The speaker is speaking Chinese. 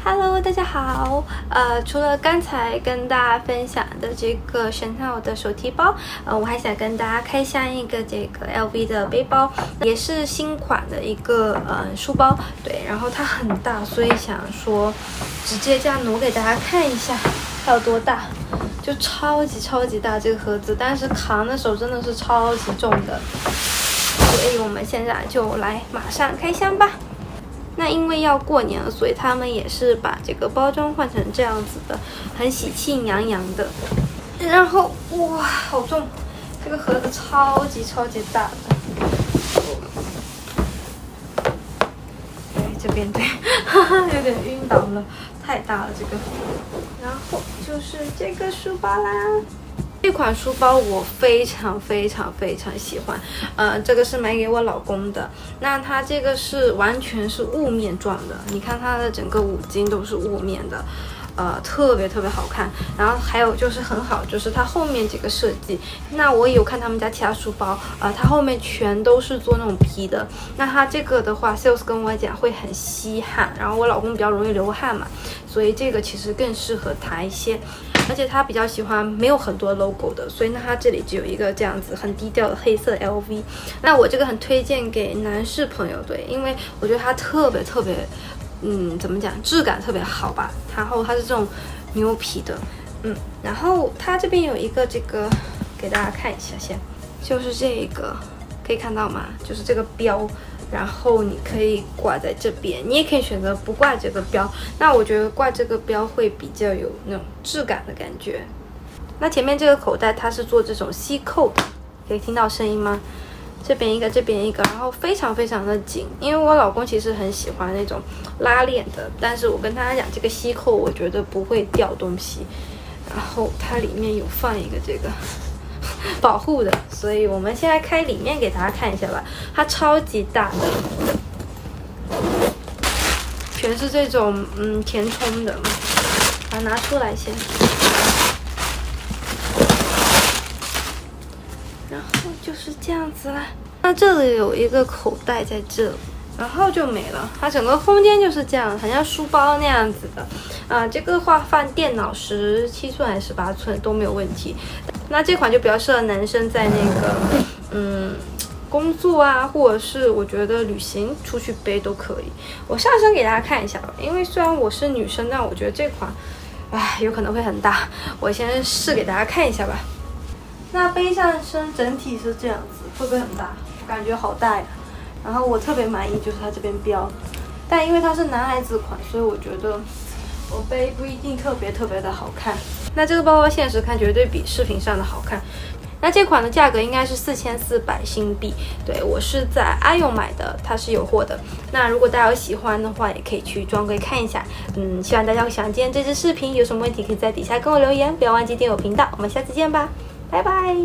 Hello， 大家好。除了刚才跟大家分享的这个Chanel的手提包，我还想跟大家开箱一个这个 LV 的背包，也是新款的一个书包。对，然后它很大，所以想说直接这样挪给大家看一下它有多大，就超级大这个盒子，但是扛的时候真的是超级重的。所以我们现在就来马上开箱吧。那因为要过年了，所以他们也是把这个包装换成这样子的，很喜气洋洋的。然后哇，好重！这个盒子超级大的。对，这边对，有点晕倒了，太大了这个。然后就是这个书包啦。这款书包我非常喜欢，这个是买给我老公的。那它这个是完全是雾面状的，你看它的整个五金都是雾面的，特别好看。然后还有就是很好，就是它后面这个设计。那我有看他们家其他书包，它后面全都是做那种皮的。那它这个的话 ，sales 跟我讲会很吸汗，然后我老公比较容易流汗嘛，所以这个其实更适合他一些。而且他比较喜欢没有很多 logo 的，所以呢，它这里只有一个这样子很低调的黑色 LV。那我这个很推荐给男士朋友，对，因为我觉得它特别，怎么讲，质感特别好吧。然后它是这种牛皮的，然后它这边有一个这个，给大家看一下先，就是这个，可以看到吗？就是这个标。然后你可以挂在这边，你也可以选择不挂这个标。那我觉得挂这个标会比较有那种质感的感觉。那前面这个口袋它是做这种吸扣的，可以听到声音吗？这边一个，这边一个，然后非常的紧。因为我老公其实很喜欢那种拉链的，但是我跟他讲这个吸扣，我觉得不会掉东西。然后它里面有放一个这个。保护的，所以我们现在开里面给大家看一下吧。它超级大的，全是这种填充的，把它拿出来先。然后就是这样子啦。那这里有一个口袋在这里，然后就没了。它整个空间就是这样，很像书包那样子的。这个话放电脑17寸还是18寸都没有问题。那这款就比较适合男生在那个工作啊，或者是我觉得旅行出去背都可以。我上身给大家看一下吧，因为虽然我是女生，但我觉得这款有可能会很大。我先试给大家看一下吧。那背上身整体是这样子，会不会很大？我感觉好大呀。然后我特别满意就是它这边标，但因为它是男孩子款，所以我觉得我背不一定特别的好看。那这个包包现实看绝对比视频上的好看。那这款的价格应该是4400新币，对，我是在阿勇买的，它是有货的。那如果大家有喜欢的话，也可以去专柜看一下。希望大家会喜欢今天这支视频，有什么问题可以在底下跟我留言，不要忘记订阅我频道。我们下次见吧，拜拜。